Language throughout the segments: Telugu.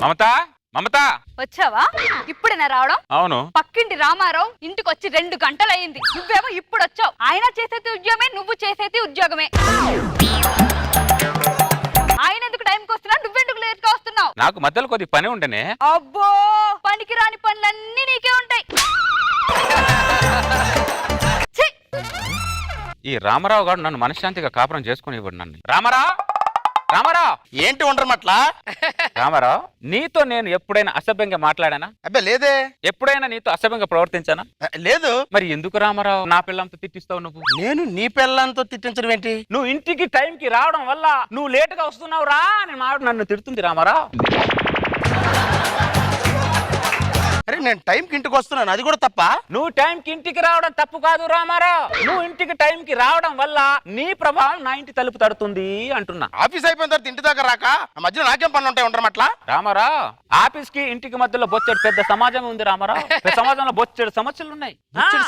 మమత మమత వచ్చావా? ఇప్పుడేనా రావడం? అవును. పక్కింటి రామారావు ఇంటికి వచ్చి 2 గంటలయ్యింది. నువ్వేమో ఇప్పుడు వచ్చావు. ఆయన చేసేది ఉద్యోగమే, నువ్వు చేసేది ఉద్యోగమే. ఆయన ఎందుకు టైంకి వస్తున్నా, నువ్వెందుకు లేట్ గా వస్తున్నావు? నాకు మధ్యలో కొద్ది పని ఉండనే. అబ్బో, పనికి రాని పనులన్నీ నీకే ఉంటాయి. ఈ రామారావు గారు నన్ను మనశ్శాంతిగా కాపురం చేసుకుని ఇవ్వడు. నన్ను రామారావు రామారావు ఏంటి ఉండరమట్లా? రామారావు, నీతో నేను ఎప్పుడైనా అసభ్యంగా మాట్లాడానా? అబ్బే లేదే. ఎప్పుడైనా నీతో అసభ్యంగా ప్రవర్తించానా? లేదు. మరి ఎందుకు రామారావు నా పిల్లంతో తిట్టిస్తావు నువ్వు? నేను నీ పిల్లలతో తిట్టించడం ఏంటి? నువ్వు ఇంటికి టైంకి రావడం వల్ల నువ్వు లేటుగా వస్తున్నావు రా అని మావిడ నన్ను తిడుతుంది రామారావు. అరే నేను టైంకి ఇంటికి వస్తున్నాను, అది కూడా తప్ప? నువ్వు టైంకి ఇంటికి రావడం తప్పు కాదు రామారావు. నువ్వు ఇంటికి టైంకి రావడం వల్ల నీ ప్రభావం నా ఇంటి తలుపు తడుతుంది అంటున్నా. ఆఫీస్ అయిపోయిన తర్వాత ఇంటి దాకా రాక ఆ మధ్యలో నాకేం పనులు ఉంటాయి ఉండరమట్లా? రామారావు, ఆఫీస్ కి ఇంటికి మధ్యలో బొచ్చెడు పెద్ద సమాజం ఉంది రామారావు. సమాజంలో బొచ్చెడు సమస్యలు ఉన్నాయి.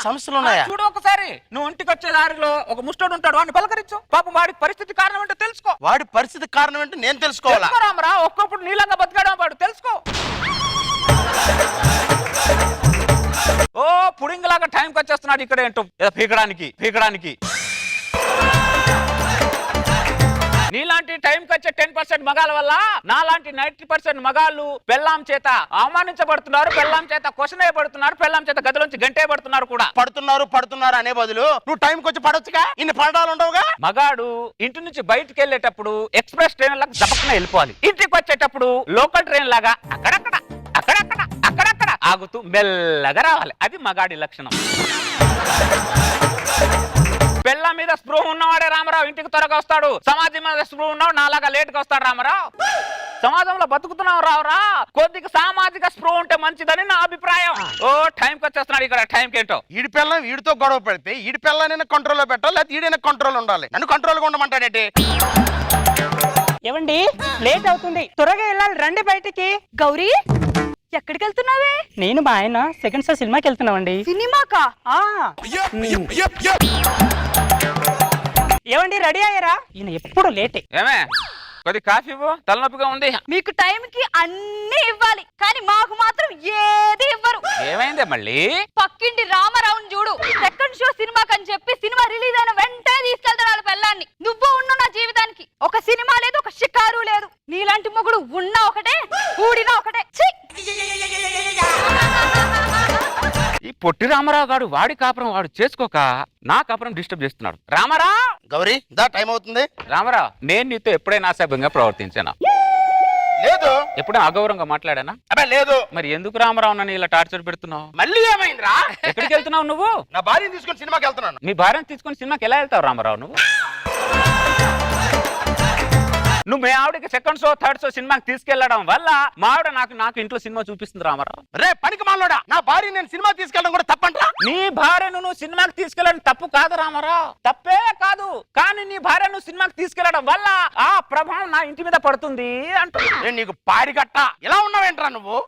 సమస్యలు ఉన్నాయా? చూడు ఒకసారి, నువ్వు ఇంటికి వచ్చే దారిలో ఒక ముష్టోడు ఉంటాడు, వాడిని పలకరించు. పాపం వాడికి పరిస్థితి కారణం ఏంటో తెలుసుకో. వాడి పరిస్థితి కారణం ఏంటో నేను తెలుసుకోవాలా? రామారావు, ఒక్కొప్పుడు నీలంగా బతకడం వాడు తెలుసుకో. ఓ పుడింగిలాగా టైంకి వచ్చేస్తున్నాడు ఇక్కడ ఏంటో పీకడానికి. నీలాంటి టైంకి వచ్చే 10% మగాల వల్ల నాలాంటి 90% మగాళ్ళు పెళ్ళాం చేత అవమానించబడుతున్నారు, పెళ్ళాం చేత క్వశ్చన్ వేయబడుతున్నారు, పెళ్ళాం చేత గదిలోంచి గంటే పడుతున్నారు కూడా. పడుతున్నారు అనే బదులు నువ్వు టైంకి వచ్చి పడొచ్చుగా, ఇన్ని పడడాలు ఉండవుగా. మగాడు ఇంటి నుంచి బయటికి వెళ్ళేటప్పుడు ఎక్స్ప్రెస్ ట్రైన్ లాగా దపక్కన వెళ్ళిపోవాలి. ఇంటికి వచ్చేటప్పుడు లోకల్ ట్రైన్ లాగా అక్కడక్కడ ఆగుతూ మెల్లగా రావాలి. అది మగాడి లక్షణం. పెళ్ళ మీద స్పృహ ఉన్నవాడే రామారావు ఇంటికి త్వరగా వస్తాడు. సమాజం మీద స్పృహ ఉన్నవాడు నాలాగా లేట్గా వస్తాడు రామారావు. సమాజంలో బతుకుతున్నావు రావురా, కొద్దిగా సామాజిక స్పృహ ఉంటే మంచిదని నా అభిప్రాయం. ఓ టైంకి వచ్చేస్తున్నాడు ఇక్కడ టైంకి ఏంటో. ఈడి పిల్ల వీడితో గొడవ పెడితే ఈడి పిల్లనైనా కంట్రోల్లో పెట్టాలి, లేకపోతే ఈడైనా కంట్రోల్ ఉండాలి. నన్ను కంట్రోల్గా ఉండమంటాడేంటి? ఏమండి, లేట్ అవుతుంది, త్వరగా వెళ్ళాలి, రండి బయటికి. గౌరీ, ఎక్కడికి వెళ్తున్నావే? నేను మా ఆయన సెకండ్ షో సినిమాకి వెళ్తున్నామండి. సినిమాకా? ఏమండి, రెడీ అయ్యారా? ఈయన ఎప్పుడు లేటే. ఏమే కొద్ది కాఫీ ఇవ్వు, తలనొప్పిగా ఉంది. మీకు టైంకి అన్ని ఇవ్వాలి, కానీ మాకు మాత్రం ఏది ఇవ్వరు. ఏమైందే మళ్ళీ? పక్కింటి రామారావుని చూడు, సెకండ్ షో సినిమాకి అని చెప్పి సినిమా రిలీజ్ అయిన వెంటనే తీసుకెళ్తాడు వాళ్ళ పెళ్ళాన్ని. నువ్వు ఉన్న నా జీవితానికి ఒక సినిమా లేదు, ఒక షికారు లేదు. నీలాంటి మొగుడు ఉన్నా ఒకటే, ఊడినా ఒకటే. ఈ పొట్టి రామారావు గారు వాడి కాపురం వాడు చేసుకోక నా కాపురం డిస్టర్బ్ చేస్తున్నాడు. రామారావు, గౌరీ దా, టైం అవుతుంది. రామారావు, నేను నీతో ఎప్పుడైనా అసభ్యంగా ప్రవర్తించానా? లేదు. ఎప్పుడైనా అగౌరవంగా మాట్లాడానా? అబ్బే లేదు. మరి ఎందుకు రామారావు నన్ను ఇలా టార్చర్ పెడుతున్నావు? మళ్ళీ ఏమైందిరా? ఎక్కడికి వెళ్తున్నావు నువ్వు? నా భార్యను తీసుకొని సినిమాకి వెళ్తున్నాను. మీ భార్యను తీసుకొని సినిమాకి ఎలా వెళ్తావు రామారావు నువ్వు? నువ్వు మీ ఆవిడకి సెకండ్ షో థర్డ్ షో సినిమాకి తీసుకెళ్లడం వల్ల మా ఆవిడ నాకు ఇంట్లో సినిమా చూపిస్తుంది రామారావు. రే పనికి మాలోడా, నా భార్య నేను సినిమా తీసుకెళ్ళడం కూడా తప్పంటా? నీ భార్యను నువ్వు సినిమాకి తీసుకెళ్ళడం తప్పు కాదు రామారావు, తప్పే కాదు. కానీ నీ భార్యను సినిమాకి తీసుకెళ్లడం వల్ల ఆ ప్రభావం నా ఇంటి మీద పడుతుంది అంటూ. నేను నీకు పారిగట్ట ఇలా ఉన్నావేంట్రా నువ్వు?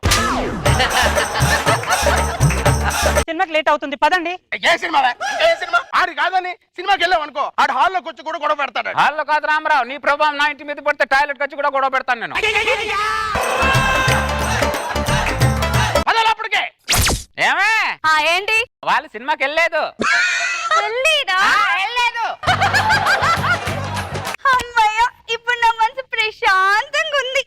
సినిమాకి లేట్ అవుతుంది, పదండి. ఏ సినిమా? ఆడి కాదని సినిమాకి వెళ్ళావు అనుకో, ఆడు హాల్లోకి వచ్చి కూడా గొడవ పెడతాడు. హాల్లో కాదు రామారావు, నీ ప్రభావం నా ఇంటి మీద పడితే టాయిలెట్ వచ్చి కూడా గొడవ పెడతాను నేను. అప్పటికే ఏమే ఏంటి? వాళ్ళు సినిమాకి వెళ్ళలేదు. అమ్మయ్య, ఇప్పుడు నా మనసు ప్రశాంతంగా ఉంది.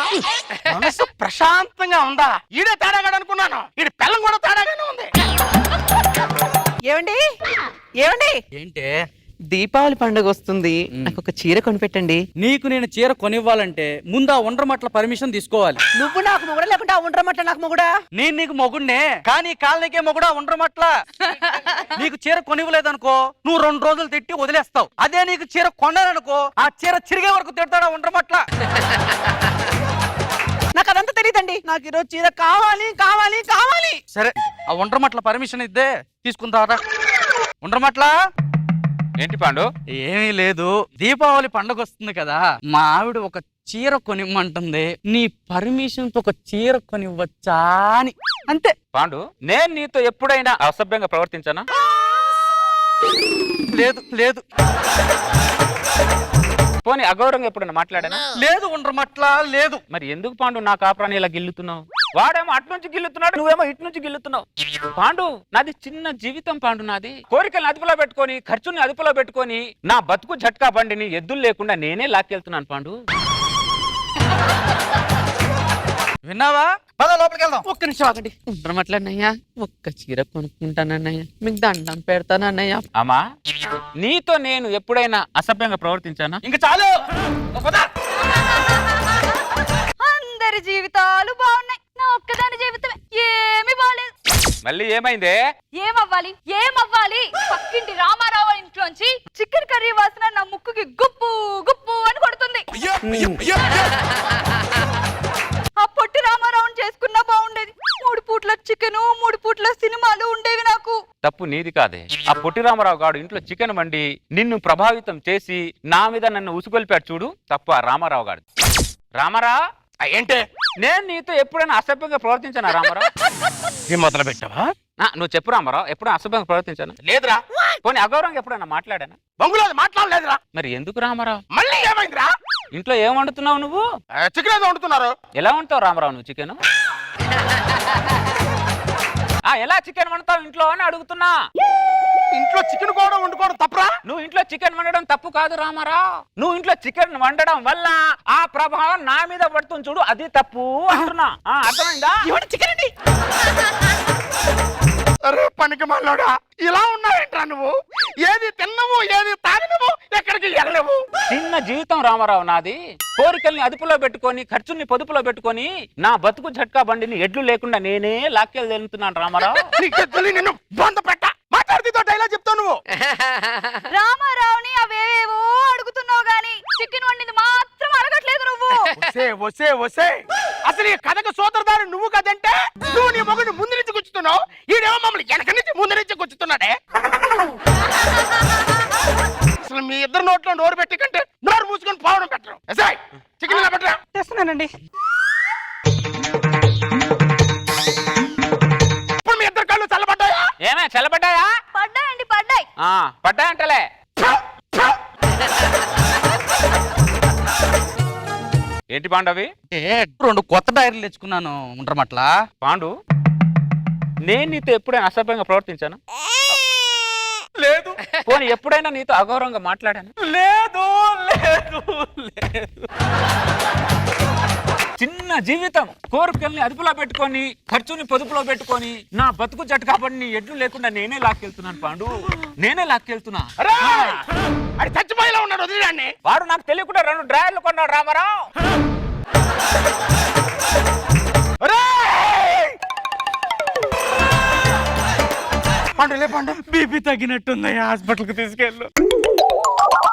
మనసు ప్రశాంతంగా ఉందా? ఈడే తేడాగాడు అనుకున్నాను, ఈడి పిల్లం కూడా తేడాగానే ఉంది. ఏమండి ఏంటే? దీపావళి పండుగ వస్తుంది, నాకు ఒక చీర కొనిపెట్టండి. నీకు నేను చీర కొనివ్వాలంటే ముందు ఆ ఉండరమట్ల పర్మిషన్ తీసుకోవాలి. నువ్వు నాకు మొగుడా, లేకుంటే ఆ ఉండరమట్ల నాకు మొగుడా? నేను నీకు మొగుడినే, కానీ కాలనీకే మొగుడా ఉండరమట్ల. నీకు చీర కొనివ్వలేదనుకో నువ్వు 2 రోజులు తిట్టి వదిలేస్తావు. అదే నీకు చీర కొన్నాననుకో ఆ చీర చిరిగే వరకు తిడతాడా ఉండరమట్ల. నాకు అదంతా తెలియదండి, నాకు ఈరోజు చీర కావాలి కావాలి కావాలి. సరే, ఆ ఉండరమట్ల పర్మిషన్ ఇద్దే తీసుకుంటారా? ఉండరమట్ల. ఏంటి పాండు? ఏమీ లేదు, దీపావళి పండుగ వస్తుంది కదా, మా ఆవిడ ఒక చీర కొనిమ్మంటుంది. నీ పర్మిషన్ తో ఒక చీర కొనివ్వచ్చా అని. అంతే. పాండు, నేను నీతో ఎప్పుడైనా అసభ్యంగా ప్రవర్తించానా? లేదు. పోనీ అగౌరవంగా ఎప్పుడైనా మాట్లాడానా? లేదు ఉండమట్ల లేదు. మరి ఎందుకు పాండు నా కాపురాన్ని ఇలా గిల్లుతున్నావు? వాడేమో అటు నుంచి గిల్లుతున్నాడు, నువ్వేమో ఇటు నుంచి గిల్లుతున్నావు. పాండు, నాది చిన్న జీవితం పాండు. నాది కోరికల్ని అదుపులో పెట్టుకొని, ఖర్చుని అదుపులో పెట్టుకొని, నా బతుకు జట్కా బండిని ఎద్దులు లేకుండా నేనే లాక్కెళ్తున్నాను పాండు. విన్నావా? పద లోపలికి వెళ్దాం. ఒక్క నిమిషం ఆగండి. ఉండమట్లన్నయ్యా, ఒక్క చీర కొనుక్కుంటానన్నయ్య, మీకు దండం పెడతానన్నయ్య. అమ్మా, నీతో నేను ఎప్పుడైనా అసభ్యంగా ప్రవర్తించానా? ఇంక చాలు. పద. అందరి జీవితాలు బాగున్నాయి, నా ఒక్కదాని జీవితమే ఏమీ బాలేదు. మళ్ళీ ఏమైందే? ఏమవ్వాలి ఏమవ్వాలి? పక్కింటి రామారావు ఇంట్లోంచి చికెన్ కర్రీ వాసన నా ముక్కుకి గుప్పు గుప్పు అని కొడుతుంది. ఆ పొట్టి రామారావుని చేసుకున్నా బాగుండేది. 3 పూట్ల చికెన్, 3 పూట్ల సినిమాలు ఉండేవి నాకు. తప్పు నీది కాదే. ఆ పొట్టి రామారావు గాడు ఇంట్లో చికెన్ వండి నిన్ను ప్రభావితం చేసి నా మీద నన్ను ఉసుగొల్పాడు చూడు, తప్పు ఆ రామారావు గాడు. రామారావు, ఏంటే నేను నీతో ఎప్పుడైనా అసభ్యంగా ప్రవర్తించానా రామారావు? ఏం మొదలు పెట్టావా? నువ్వు చెప్పు రామారావు, ఎప్పుడైనా అసభ్యంగా ప్రవర్తించాను? లేదురా. పోనీ అగౌరవంగా ఎప్పుడైనా మాట్లాడానా? బంగులో మాట్లాడలేదురా. మరి ఎందుకు రామారావు? మళ్ళీ ఏమైందిరా? ఇంట్లో ఏం వండుతున్నావు నువ్వు? చికెన్ ఏదో వండుతున్నారు. ఎలా వండుతావు రామారావు నువ్వు చికెన్? ఎలా చికెన్ వండుతావు ఇంట్లో అని అడుగుతున్నా. ఇంట్లో చికెన్ కూడా వండుకోవడం తప్పరా? నువ్వు ఇంట్లో చికెన్ వండడం తప్పు కాదు రామారావు. నువ్వు ఇంట్లో చికెన్ వండడం వల్ల ఆ ప్రభావం నా మీద పడుతుంది చూడు, అది తప్పు అంటున్నా. అర్థమైందా? చికెన్ అండి. అరే పనికి మళ్ళోడా, ఇలా ఉన్నావేంట్రా నువ్వు? ఏది తిన్నవు, ఏది తాగినవు, ఎక్కడికి వెళ్ళవు. చిన్న జీవితం రామారావు నాది. కోరికల్ని అదుపులో పెట్టుకొని, ఖర్చుల్ని పొదుపులో పెట్టుకొని, నా బతుకు జట్కా బండిని ఎడ్లు లేకుండా నేనే లాక్కెళ్ళి వెళ్తున్నాను రామారావు. నిన్ను బంద పెట్ట మాట్లాడుతూ డైలాగ్ చెప్తావు నువ్వు. రామారావుని అవేవేవో అడుగుతున్నావు గాని చికెన్ వండింది మాత్రం అడగట్లేదు నువ్వు. వసే అసలు ఈ కథకు సోదరుదారు నువ్వు కదంటే నువ్వు నీ మొగుడిని ముందు నుంచి కూర్చుతున్నావు, ఈడేమో మమ్మల్ని వెనక నుంచి ముందు నుంచి కూర్చుతున్నాడే. అసలు మీ ఇద్దరు నోట్లో నోరు పెట్టి కంటే నోరు మూసుకొని పోవడం పెట్టరు. చికెన్ పెట్టరా. తెస్తున్నానండి. ఇప్పుడు మీ ఇద్దరు కళ్ళు చల్లబడ్డాయా? ఏమే చల్లబడ్డాయా? పడ్డాయండి, పడ్డాయి. పడ్డాయంటలే. ఏంటి పాండవి? 2 కొత్త డైరీలు తెచ్చుకున్నాను ఉండమట్ల. పాండు, నేను నీతో ఎప్పుడైనా అసభ్యంగా ప్రవర్తించాను? లేదు. పోనీ ఎప్పుడైనా నీతో అగౌరవంగా మాట్లాడాను? లేదు లేదు లేదు. చిన్న జీవితం, కోరికల్ని అదుపులో పెట్టుకొని, ఖర్చుని పొదుపులో పెట్టుకొని, నా బతుకు జట్కా బండిని ఎడ్లు లేకుండా నేనే లాక్కెళ్తున్నాను పాండు, నేనే లాక్కెళ్తున్నా. అది చచ్చిపోయేలా ఉన్నాడు, వదిలేండి. వాడు నాకు తెలియకుండా 2 డ్రాయర్లు కొన్నాడు రామారావు. పండు లే పండు. బీపీ తగ్గినట్టుంది, హాస్పిటల్కి తీసుకెళ్ళు.